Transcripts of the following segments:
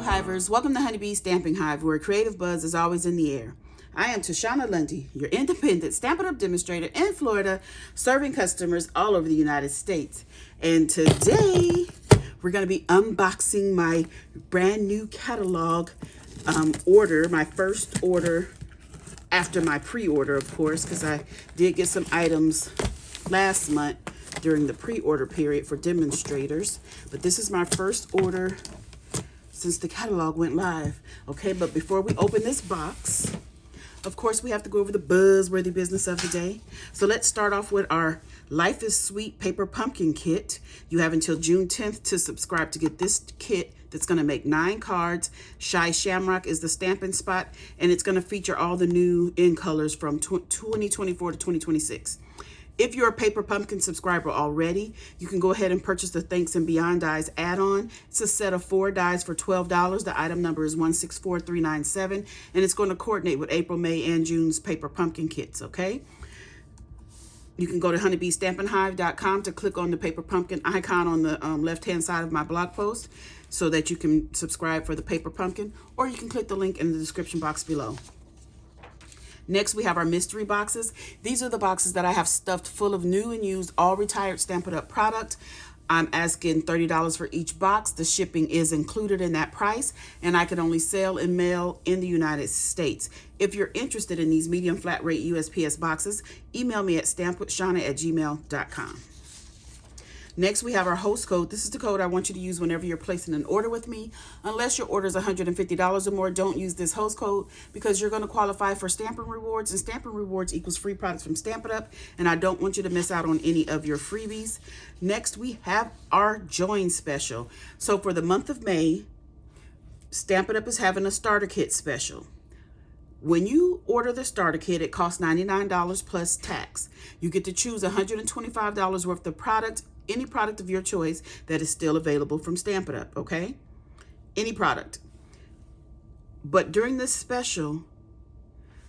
Hivers, welcome to Honeybee Stamping Hive, where creative buzz is always in the air. I am Tashana Lundy, your independent Stampin' Up demonstrator in Florida, serving customers all over the United States. And today, we're going to be unboxing my brand new catalog order, my first order after my pre-order, of course, because I did get some items last month during the pre-order period for demonstrators. But this is my first order since the catalog went live. Okay, but before we open this box, of course, we have to go over the buzzworthy business of the day. So let's start off with our Life is Sweet Paper Pumpkin Kit. You have until June 10th to subscribe to get this kit that's going to make 9 cards. Shy Shamrock is the stamping spot, and it's going to feature all the new in colors from 2024 to 2026. If you're a Paper Pumpkin subscriber already, you can go ahead and purchase the Thanks and Beyond dies add-on. It's a set of 4 dies for $12. The item number is 164397, and it's going to coordinate with April, May, and June's Paper Pumpkin kits, okay? You can go to honeybeestampinghive.com to click on the Paper Pumpkin icon on the left-hand side of my blog post so that you can subscribe for the Paper Pumpkin, or you can click the link in the description box below. Next, we have our mystery boxes. These are the boxes that I have stuffed full of new and used, all retired Stampin' Up product. I'm asking $30 for each box. The shipping is included in that price, and I can only sell and mail in the United States. If you're interested in these medium flat rate USPS boxes, email me at stampwithshana@gmail.com. Next, we have our host code. This is the code I want you to use whenever you're placing an order with me. Unless your order is $150 or more, don't use this host code because you're going to qualify for Stampin' Rewards, and Stampin' Rewards equals free products from Stampin' Up, and I don't want you to miss out on any of your freebies. Next, we have our Join special. So for the month of May, Stampin' Up is having a starter kit special. When you order the starter kit, it costs $99 plus tax. You get to choose $125 worth of product, any product of your choice that is still available from Stampin' Up, okay? Any product. But during this special,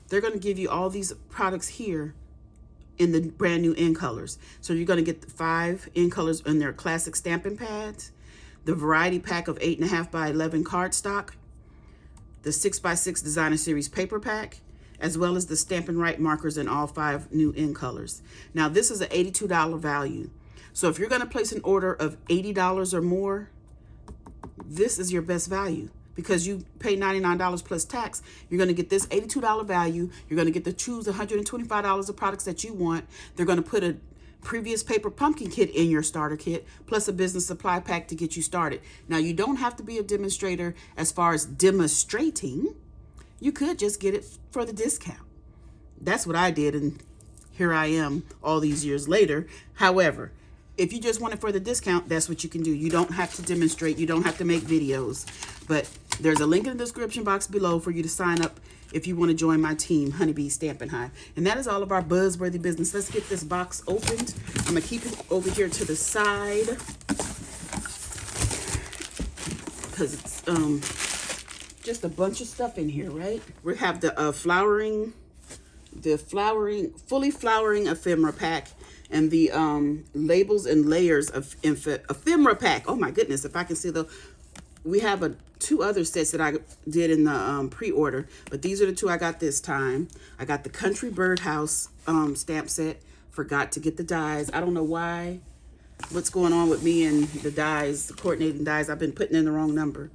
they're going to give you all these products here in the brand new in colors. So you're going to get the 5 in colors in their classic stamping pads, the variety pack of 8.5 by 11 cardstock, the 6x6 designer series paper pack, as well as the Stampin' Right markers in all 5 new in colors. Now this is an $82 value. So if you're going to place an order of $80 or more, this is your best value because you pay $99 plus tax. You're going to get this $82 value. You're going to get to choose $125 of products that you want. They're going to put a previous Paper Pumpkin kit in your starter kit, plus a business supply pack to get you started. Now, you don't have to be a demonstrator as far as demonstrating. You could just get it for the discount. That's what I did, and here I am all these years later. However, if you just want it for the discount, that's what you can do. You don't have to demonstrate. You don't have to make videos. But there's a link in the description box below for you to sign up if you want to join my team, Honeybee Stampin' Hive. And that is all of our buzzworthy business. Let's get this box opened. I'm going to keep it over here to the side because it's just a bunch of stuff in here, right? We have the fully flowering ephemera pack, and the labels and layers of ephemera pack. Oh my goodness, if I can see we have 2 other sets that I did in the pre-order, but these are the 2 I got this time. I got the Country Birdhouse stamp set. Forgot to get the dies. I don't know why. What's going on with me and the dies, the coordinating dies. I've been putting in the wrong number.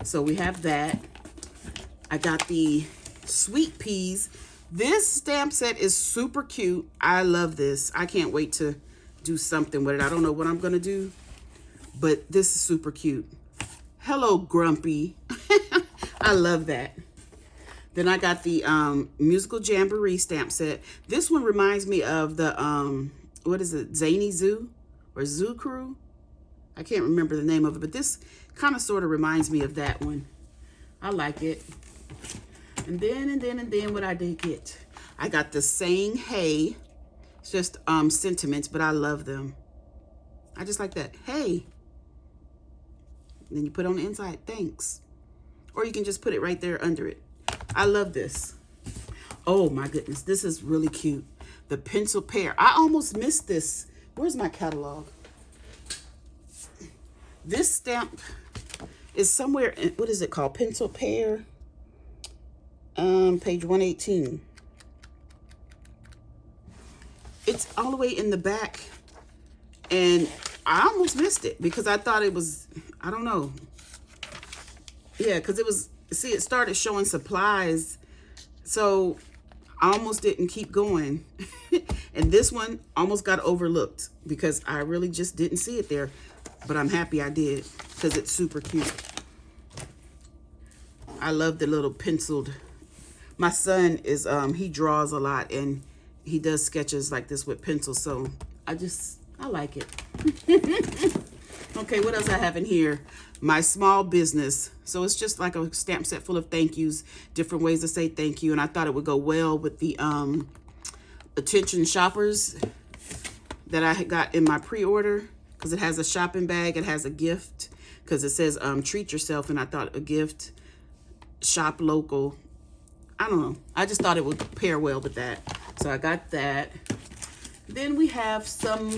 So we have that. I got the Sweet Peas. This stamp set is super cute. I love this. I can't wait to do something with it. I don't know what I'm going to do, but this is super cute. Hello, Grumpy. I love that. Then I got the Musical Jamboree stamp set. This one reminds me of the, what is it, Zany Zoo or Zoo Crew? I can't remember the name of it, but this kind of sort of reminds me of that one. I like it. And then what I did get, I got the Saying Hey. It's just sentiments, but I love them. I just like that. Hey. And then you put on the inside, thanks. Or you can just put it right there under it. I love this. Oh my goodness, this is really cute. The Pencil Pear. I almost missed this. Where's my catalog? This stamp is somewhere in, what is it called? Pencil Pear. Page 118. It's all the way in the back, and I almost missed it because I thought it was, I don't know. Yeah, because it was, see, it started showing supplies, so I almost didn't keep going. And this one almost got overlooked because I really just didn't see it there, but I'm happy I did because it's super cute. I love the little penciled. My son is, he draws a lot, and he does sketches like this with pencils, so I like it. Okay, what else I have in here? My small business. So it's just like a stamp set full of thank yous, different ways to say thank you, and I thought it would go well with the attention shoppers that I got in my pre-order, because it has a shopping bag, it has a gift, because it says treat yourself, and I thought a gift, shop local. I don't know. I just thought it would pair well with that. So I got that. Then we have some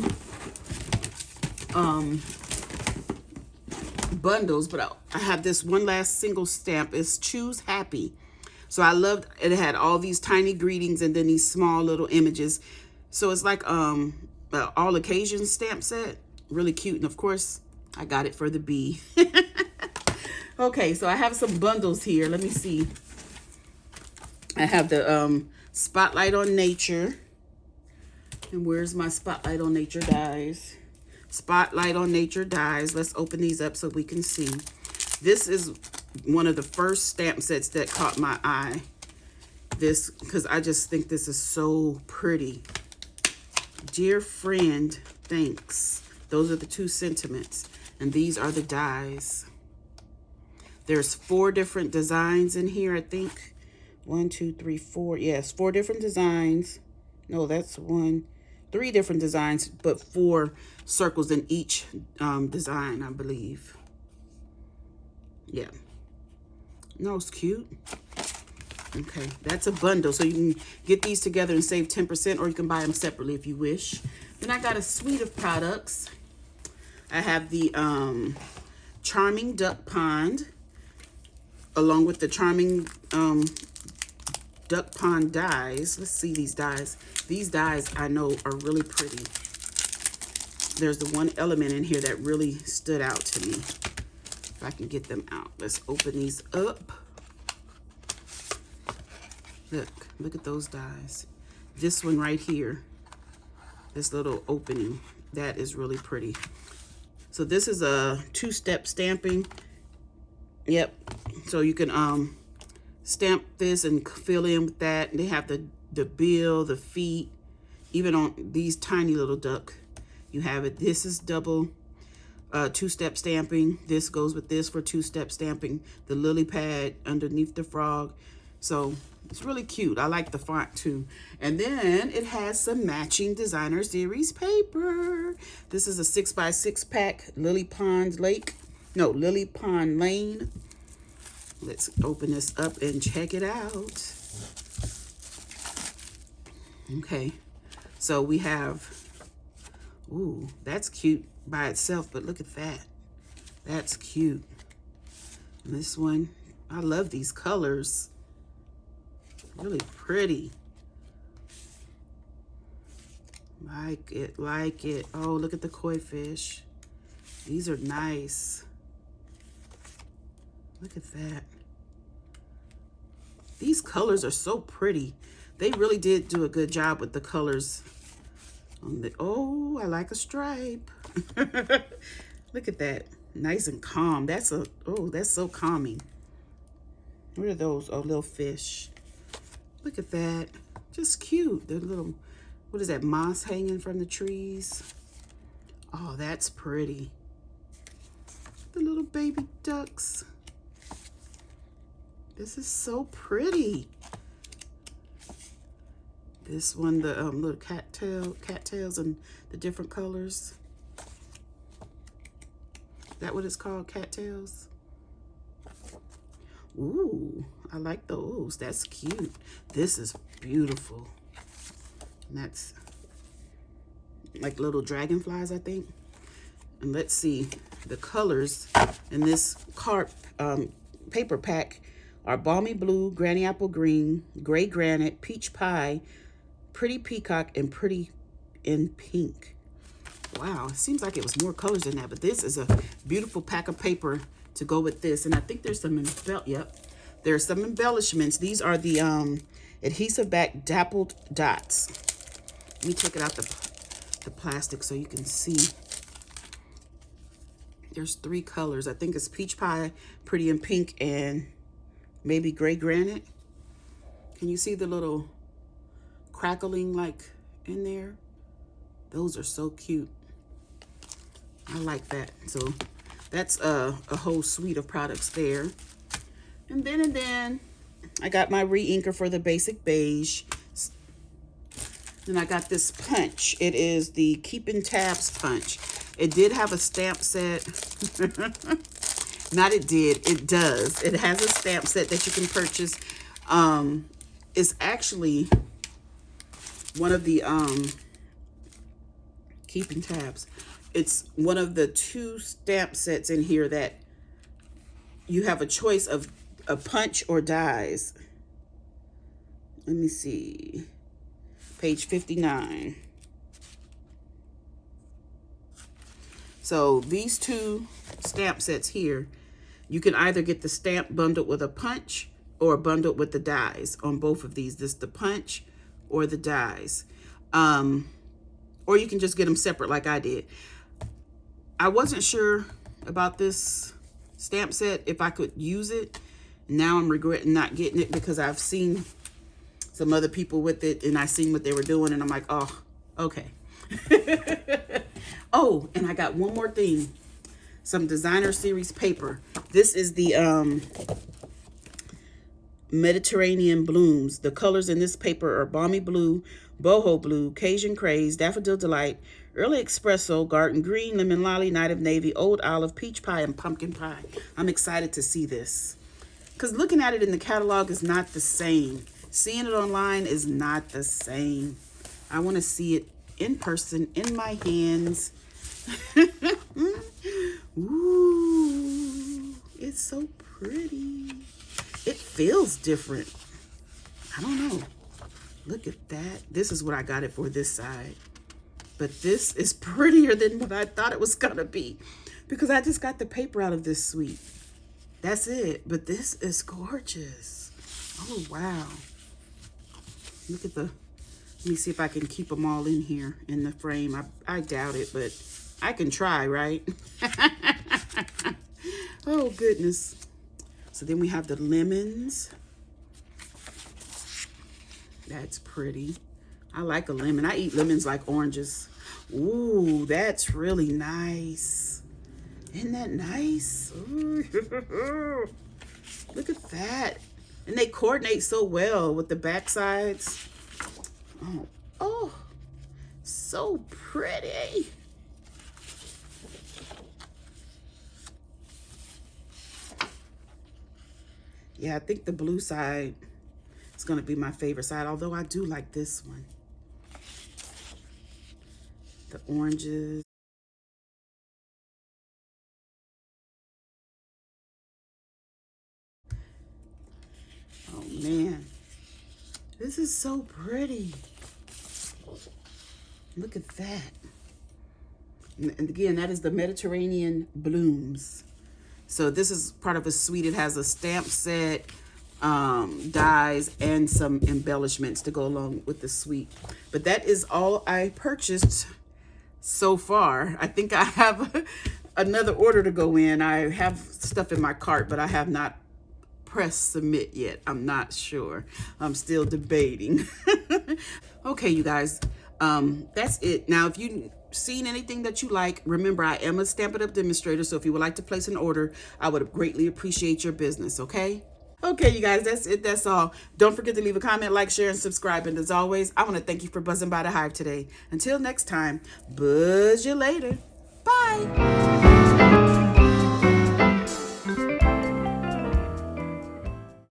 bundles, but I have this one last single stamp. It's Choose Happy. So I loved it. It had all these tiny greetings and then these small little images. So it's like all occasion stamp set. Really cute. And of course, I got it for the bee. Okay, so I have some bundles here. Let me see. I have the Spotlight on Nature. And where's my Spotlight on Nature dies? Spotlight on Nature dies. Let's open these up so we can see. This is one of the first stamp sets that caught my eye. This, because I just think this is so pretty. Dear friend, thanks. Those are the two sentiments. And these are the dies. There's 4 different designs in here, I think. 1, 2, 3, 4. Yes, 4 different designs. No, that's 3 different designs, but 4 circles in each design, I believe. Yeah. No, it's cute. Okay, that's a bundle. So you can get these together and save 10%, or you can buy them separately if you wish. Then I got a suite of products. I have the Charming Duck Pond, along with the Charming Duck Pond dies. Let's see these dies. These dies I know are really pretty. There's the one element in here that really stood out to me. If I can get them out. Let's open these up. Look at those dies. This one right here, this little opening, that is really pretty. So this is a 2-step stamping. Yep. So you can stamp this and fill in with that. And they have the bill, the feet, even on these tiny little duck. You have it. This is double 2-step stamping. This goes with this for 2-step stamping. The lily pad underneath the frog. So it's really cute. I like the font too. And then it has some matching designer series paper. This is a 6x6 pack, Lily Pond Lane. Let's open this up and check it out. Okay, so we have, ooh, that's cute by itself, but look at that. That's cute. And this one, I love these colors. Really pretty. Like it, like it. Oh, look at the koi fish. These are nice. Look at that. These colors are so pretty. They really did do a good job with the colors. Oh, I like a stripe. Look at that. Nice and calm. That's so calming. What are those? Oh, little fish. Look at that. Just cute. The little, what is that, moss hanging from the trees? Oh, that's pretty. The little baby ducks. This is so pretty. This one, the little cattails and the different colors. Is that what it's called? Cattails? Ooh, I like those. That's cute. This is beautiful. And that's like little dragonflies, I think. And let's see. the colors in this paper pack are Balmy Blue, Granny Apple Green, Gray Granite, Peach Pie, Pretty Peacock, and Pretty in Pink. Wow, it seems like it was more colors than that, but this is a beautiful pack of paper to go with this. And I think there's some there's some embellishments. These are the adhesive back dappled dots. Let me take it out the plastic so you can see. There's 3 colors. I think it's Peach Pie, Pretty in Pink, and maybe Gray Granite. Can you see the little crackling like in there? Those are so cute. I like that. So that's a whole suite of products there. And then I got my re-inker for the basic beige. Then I got this punch. It is the Keeping Tabs punch. It did have a stamp set. Not it did, it does. It has a stamp set that you can purchase. It's actually one of the Keeping Tabs. It's one of the 2 stamp sets in here that you have a choice of a punch or dies. Let me see. Page 59. So these 2 stamp sets here, you can either get the stamp bundled with a punch or bundled with the dies on both of these. This is the punch or the dies. Or you can just get them separate like I did. I wasn't sure about this stamp set, if I could use it. Now I'm regretting not getting it because I've seen some other people with it and I seen what they were doing and I'm like, oh, okay. Oh, and I got one more thing. Some designer series paper. This is the Mediterranean Blooms. The colors in this paper are Balmy Blue, Boho Blue, Cajun Craze, Daffodil Delight, Early Espresso, Garden Green, Lemon Lolly, Night of Navy, Old Olive, Peach Pie, and Pumpkin Pie. I'm excited to see this. Because looking at it in the catalog is not the same. Seeing it online is not the same. I want to see it in person, in my hands. Ooh, it's so pretty. It feels different. I don't know. Look at that. This is what I got it for this side. But this is prettier than what I thought it was gonna be because I just got the paper out of this suite. That's it. But this is gorgeous. Oh, wow. Look at let me see if I can keep them all in here in the frame. I doubt it, but I can try, right? Oh, goodness. So then we have the lemons. That's pretty. I like a lemon. I eat lemons like oranges. Ooh, that's really nice. Isn't that nice? Look at that. And they coordinate so well with the back sides. Oh, so pretty. Yeah, I think the blue side is going to be my favorite side, although I do like this one. The oranges. Oh, man. This is so pretty. Look at that. And again, that is the Mediterranean Blooms. So this is part of a suite. It has a stamp set, dies, and some embellishments to go along with the suite. But that is all I purchased so far. I think I have another order to go in. I have stuff in my cart, but I have not pressed submit yet. I'm not sure. I'm still debating. Okay, you guys, that's it. Now, if you seen anything that you like, remember I am a Stampin' Up demonstrator, so if you would like to place an order, I would greatly appreciate your business, okay? Okay, you guys, that's it. That's all. Don't forget to leave a comment, like, share, and subscribe. And as always, I want to thank you for buzzing by the Hive today. Until next time, buzz you later. Bye.